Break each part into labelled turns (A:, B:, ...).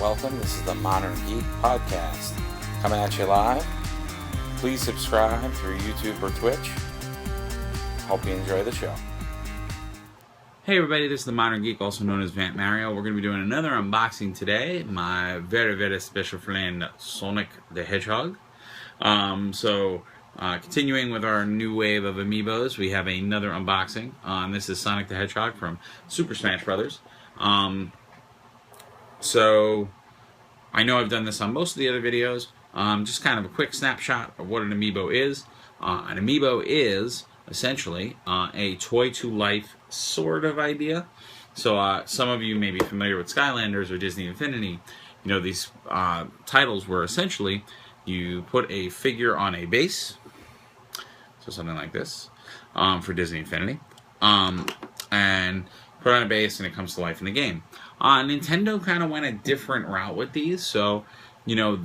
A: welcome. This is the Modern Geek Podcast, coming at you live. Please subscribe through YouTube or Twitch. Hope you enjoy the show.
B: Hey everybody, this is the Modern Geek, also known as Vant Mario. We're going to be doing another unboxing today. My very, very special friend, Sonic the Hedgehog. Continuing with our new wave of Amiibos, we have another unboxing. This is Sonic the Hedgehog from Super Smash Bros. So, I know I've done this on most of the other videos. Just kind of a quick snapshot of what an Amiibo is. An Amiibo is essentially a toy-to-life sort of idea. So some of you may be familiar with Skylanders or Disney Infinity. You know, these titles were essentially you put a figure on a base, so something like this, for Disney Infinity, and put it on a base and it comes to life in the game. Nintendo kind of went a different route with these, so you know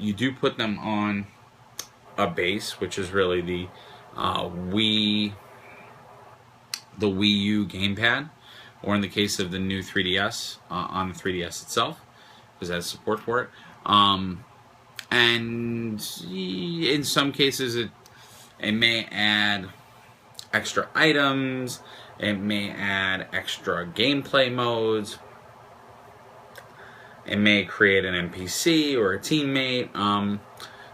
B: you do put them on a base, which is really the Wii U gamepad, or in the case of the new 3DS, on the 3DS itself, because it has support for it. And in some cases, it may add extra items. It may add extra gameplay modes. It may create an NPC or a teammate.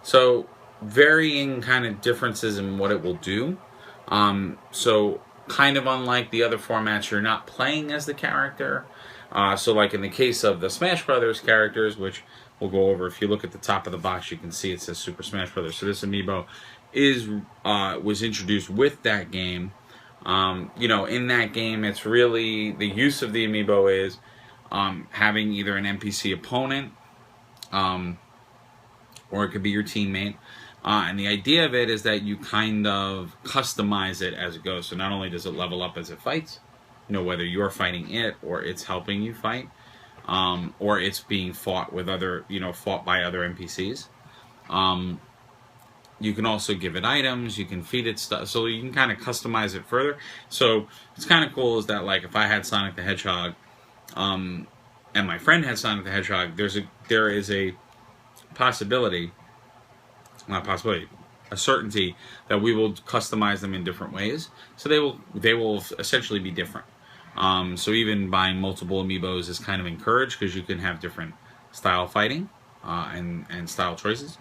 B: So varying kind of differences in what it will do. So kind of unlike the other formats, you're not playing as the character. So like in the case of the Smash Brothers characters, which we'll go over, if you look at the top of the box, you can see it says Super Smash Brothers. So this Amiibo was introduced with that game. You know, in that game, it's really, the use of the Amiibo is having either an NPC opponent, or it could be your teammate. And the idea of it is that you kind of customize it as it goes. So not only does it level up as it fights, you know, whether you're fighting it or it's helping you fight, or it's being fought with other, fought by other NPCs. You can also give it items, you can feed it stuff, so you can kind of customize it further. So it's kind of cool is that, like, if I had Sonic the Hedgehog, and my friend had Sonic the Hedgehog, there is a possibility, a certainty that we will customize them in different ways. So they will essentially be different. So even buying multiple Amiibos is kind of encouraged, because you can have different style fighting and style choices.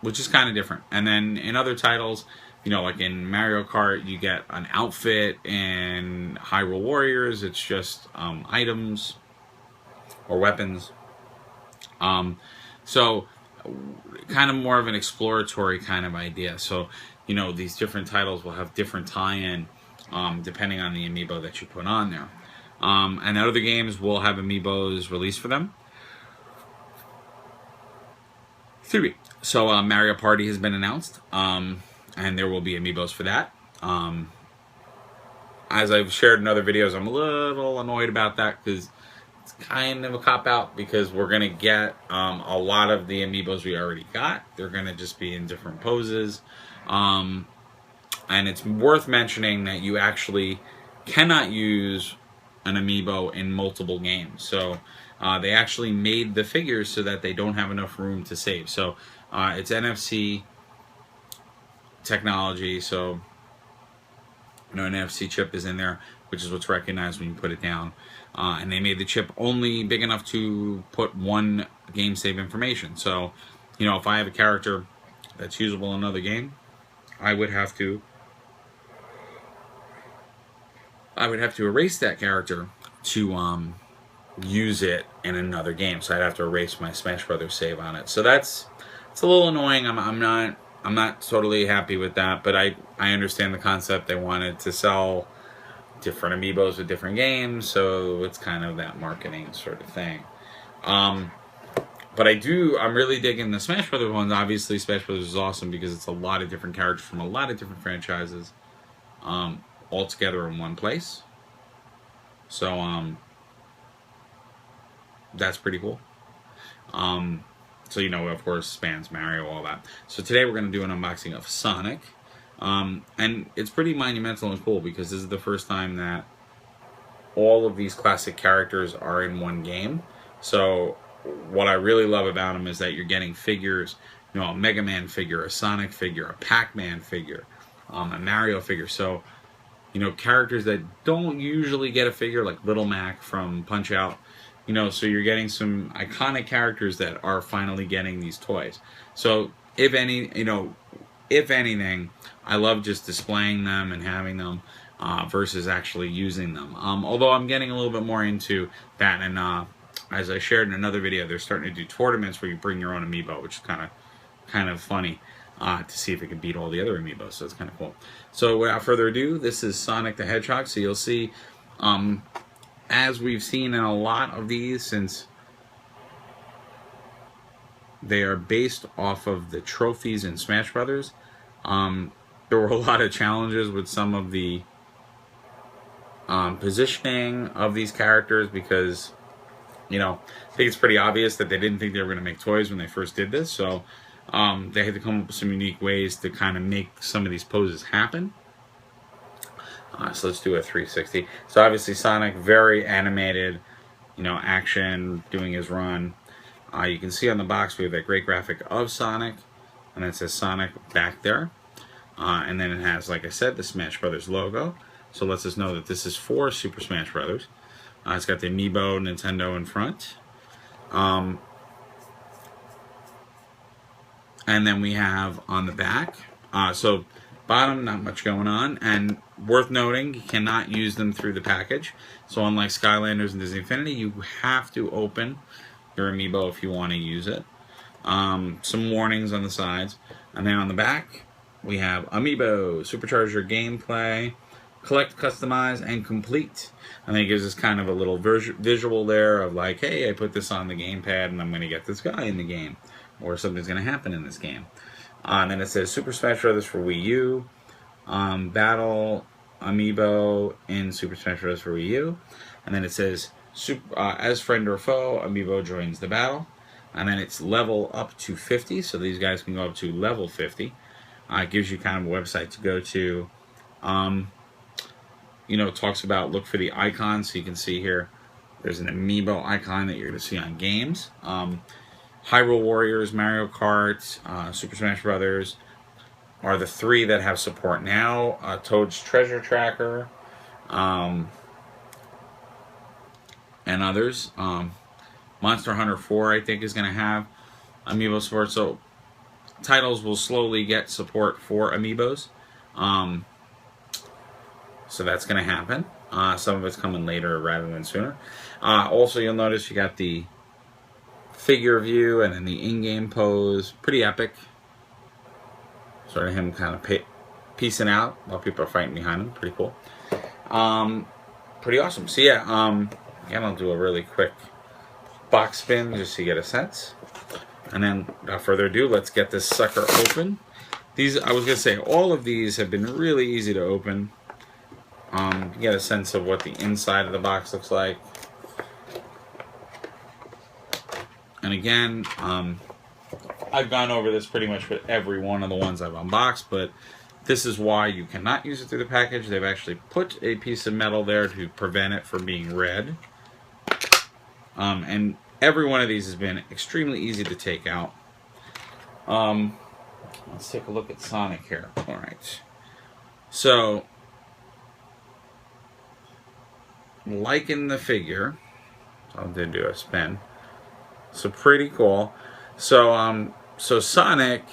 B: Which is kind of different. And then in other titles, like in Mario Kart, you get an outfit, and Hyrule Warriors, it's just items or weapons. So kind of more of an exploratory kind of idea. So, these different titles will have different tie-in depending on the Amiibo that you put on there. And other games will have Amiibos released for them. So Mario Party has been announced, and there will be Amiibos for that. As I've shared in other videos, I'm a little annoyed about that, because it's kind of a cop-out, because we're going to get a lot of the Amiibos we already got. They're going to just be in different poses. And it's worth mentioning that you actually cannot use an Amiibo in multiple games. So they actually made the figures so that they don't have enough room to save. So it's NFC technology, so an NFC chip is in there, which is what's recognized when you put it down. And they made the chip only big enough to put one game save information. So, if I have a character that's usable in another game, I would have to erase that character to use it in another game. So I'd have to erase my Smash Brothers save on it. So it's a little annoying. I'm not totally happy with that, but I understand the concept. They wanted to sell different Amiibos with different games, so it's kind of that marketing sort of thing. But I'm really digging the Smash Brothers ones. Obviously, Smash Brothers is awesome because it's a lot of different characters from a lot of different franchises, all together in one place. So that's pretty cool. So of course, spans Mario, all that. So today we're going to do an unboxing of Sonic. And it's pretty monumental and cool, because this is the first time that all of these classic characters are in one game. So what I really love about them is that you're getting figures, you know, a Mega Man figure, a Sonic figure, a Pac-Man figure, a Mario figure. So, you know, characters that don't usually get a figure, like Little Mac from Punch-Out. You know, so you're getting some iconic characters that are finally getting these toys. So if anything, I love just displaying them and having them versus actually using them. Although I'm getting a little bit more into that, and as I shared in another video, they're starting to do tournaments where you bring your own amiibo, which is kind of funny to see if it can beat all the other amiibos. So it's kind of cool. So without further ado, this is Sonic the Hedgehog. So you'll see, as we've seen in a lot of these, since they are based off of the trophies in Smash Brothers, there were a lot of challenges with some of the positioning of these characters because, you know, I think it's pretty obvious that they didn't think they were going to make toys when they first did this. So they had to come up with some unique ways to kind of make some of these poses happen. So let's do a 360. So obviously Sonic, very animated, you know, action, doing his run. You can see on the box we have that great graphic of Sonic, and it says Sonic back there. And then it has, like I said, the Smash Brothers logo. So it lets us know that this is for Super Smash Brothers. It's got the Amiibo Nintendo in front. And then we have on the back, so bottom, not much going on, and worth noting, you cannot use them through the package. So unlike Skylanders and Disney Infinity, you have to open your Amiibo if you want to use it. Some warnings on the sides, and then on the back, we have Amiibo, supercharge your gameplay, collect, customize, and complete. And then it gives us kind of a little visual there of like, hey, I put this on the gamepad and I'm going to get this guy in the game. Or something's going to happen in this game. And then it says Super Smash Bros. For Wii U. Battle Amiibo in Super Smash Bros. For Wii U. And then it says, as friend or foe, Amiibo joins the battle. And then it's level up to 50. So these guys can go up to level 50. It gives you kind of a website to go to. You know, it talks about look for the icons. So you can see here, there's an Amiibo icon that you're going to see on games. Hyrule Warriors, Mario Kart, Super Smash Brothers are the three that have support now. Toad's Treasure Tracker, and others. Monster Hunter 4, I think, is going to have Amiibo support. So titles will slowly get support for Amiibos. So that's going to happen. Some of it's coming later rather than sooner. Also, you'll notice you got the figure view and then the in-game pose. Pretty epic. Sort of him kind of piecing out while people are fighting behind him. Pretty cool. Pretty awesome. So yeah, again, I'll do a really quick box spin just so you get a sense. And then, without further ado, let's get this sucker open. These, I was going to say, all of these have been really easy to open. You get a sense of what the inside of the box looks like. And again, I've gone over this pretty much with every one of the ones I've unboxed, but this is why you cannot use it through the package. They've actually put a piece of metal there to prevent it from being read. And every one of these has been extremely easy to take out. Let's take a look at Sonic here. All right. So, like in the figure, I'll do a spin. So pretty cool. So so Sonic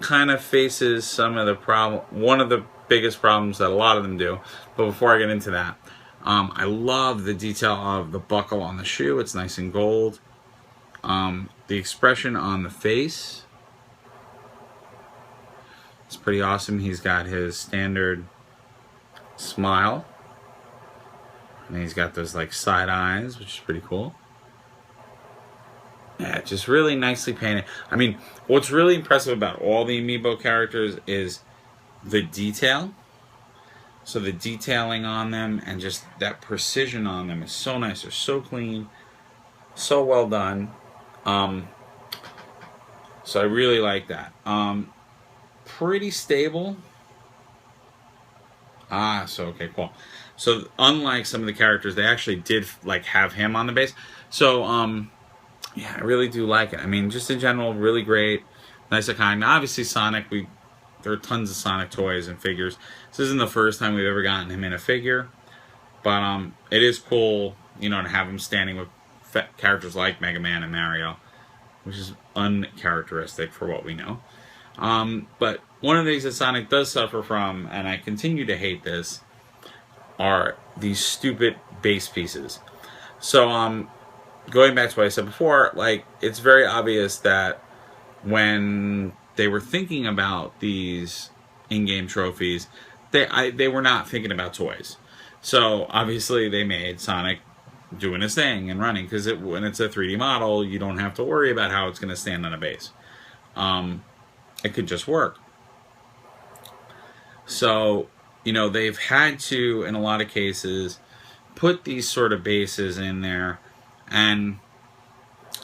B: kind of faces some of the one of the biggest problems that a lot of them do. But before I get into that, I love the detail of the buckle on the shoe. It's nice and gold. The expression on the face, it's pretty awesome. He's got his standard smile, and he's got those like side eyes, which is pretty cool. Yeah, just really nicely painted. I mean, what's really impressive about all the Amiibo characters is the detail. So the detailing on them and just that precision on them is so nice. They're so clean, so well done. So I really like that. Pretty stable. So okay, cool. So unlike some of the characters, they actually did like have him on the base. So yeah, I really do like it. I mean, just in general, really great. Nice icon. Now, obviously, Sonic, there are tons of Sonic toys and figures. This isn't the first time we've ever gotten him in a figure, but it is cool, you know, to have him standing with characters like Mega Man and Mario, which is uncharacteristic for what we know. But one of the things that Sonic does suffer from, and I continue to hate this, are these stupid base pieces. So, going back to what I said before, like, it's very obvious that when they were thinking about these in-game trophies, they were not thinking about toys. So obviously they made Sonic doing his thing and running, because when it's a 3D model, you don't have to worry about how it's going to stand on a base. It could just work. So, you know, they've had to, in a lot of cases, put these sort of bases in there. And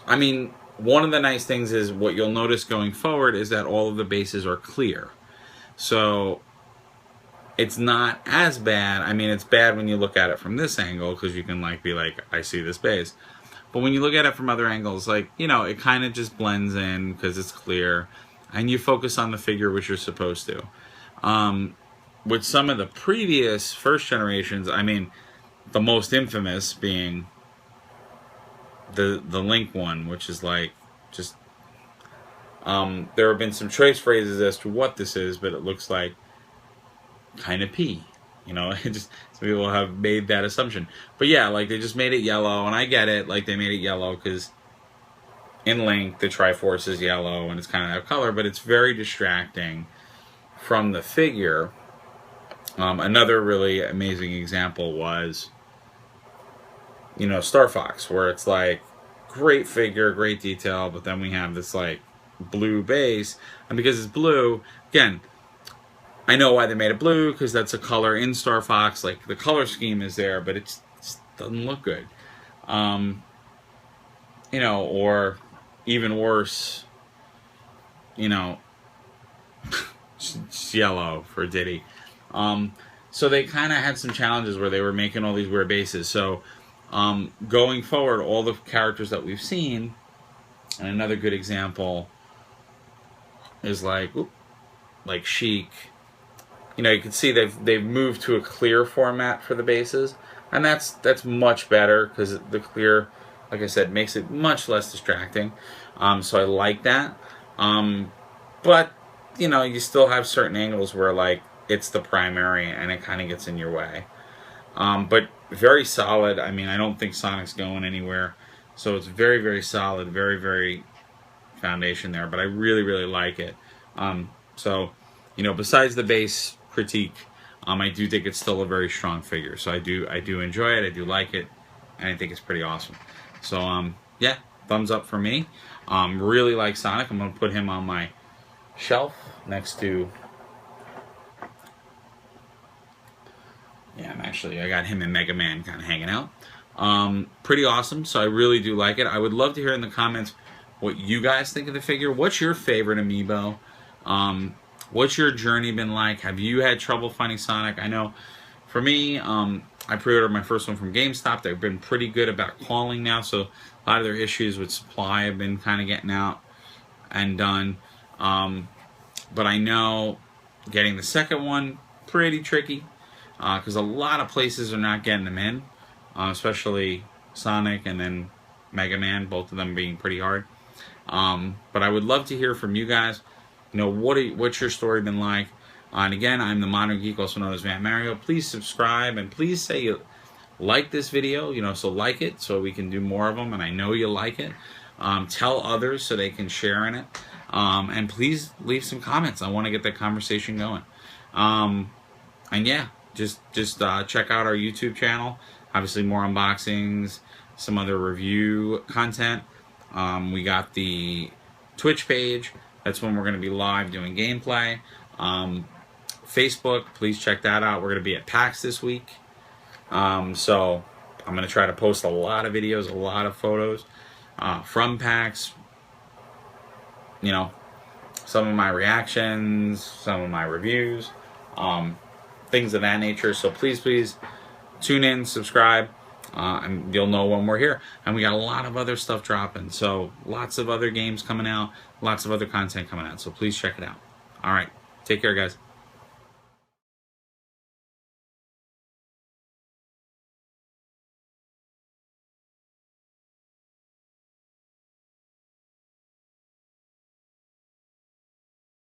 B: I mean, one of the nice things is what you'll notice going forward is that all of the bases are clear. So it's not as bad. I mean, it's bad when you look at it from this angle, because you can like be like, I see this base. But when you look at it from other angles, like, you know, it kind of just blends in because it's clear, and you focus on the figure, which you're supposed to. With some of the previous first generations, I mean, the most infamous being the Link one, which is like just there have been some choice phrases as to what this is, but it looks like kind of pee, you know. It just, some people have made that assumption, but yeah, like they just made it yellow, and I get it, like they made it yellow because in Link the Triforce is yellow and it's kind of that color, but it's very distracting from the figure. Another really amazing example was, you know, Star Fox, where it's like great figure, great detail, but then we have this like blue base, and because it's blue, again, I know why they made it blue, because that's a color in Star Fox, like the color scheme is there, but it just doesn't look good. You know, or even worse, you know, it's yellow for Diddy. So they kind of had some challenges where they were making all these weird bases. So going forward, all the characters that we've seen, and another good example is like Sheik. You know, you can see they've moved to a clear format for the bases, and that's much better, because the clear, like I said, makes it much less distracting. So I like that. But you know, you still have certain angles where like it's the primary and it kind of gets in your way. But very solid. I mean, I don't think Sonic's going anywhere, so it's very, very solid, very, very foundation there. But I really, really like it. So, you know, besides the base critique, I do think it's still a very strong figure. So I do enjoy it. I do like it, and I think it's pretty awesome. So yeah, thumbs up for me. Really like Sonic. I'm gonna put him on my shelf next to. Yeah, I got him and Mega Man kind of hanging out. Pretty awesome. So I really do like it. I would love to hear in the comments what you guys think of the figure. What's your favorite amiibo? What's your journey been like? Have you had trouble finding Sonic? I know for me, I pre-ordered my first one from GameStop. They've been pretty good about calling now, so a lot of their issues with supply have been kind of getting out and done. But I know getting the second one, pretty tricky, because a lot of places are not getting them in, especially Sonic and then Mega Man, both of them being pretty hard. But I would love to hear from you guys. You know, what's your story been like? And again, I'm the Modern Geek, also known as Van Mario. Please subscribe, and please say you like this video, you know, so like it so we can do more of them, and I know you like it. Tell others so they can share in it. And please leave some comments. I want to get that conversation going. And yeah, just check out our YouTube channel. Obviously more unboxings, some other review content. We got the Twitch page. That's when we're going to be live doing gameplay. Facebook, please check that out. We're going to be at PAX this week. So I'm going to try to post a lot of videos, a lot of photos from PAX. You know, some of my reactions, some of my reviews, things of that nature. So please tune in, subscribe. And you'll know when we're here. And we got a lot of other stuff dropping. So lots of other games coming out, lots of other content coming out. So please check it out. All right. Take care, guys.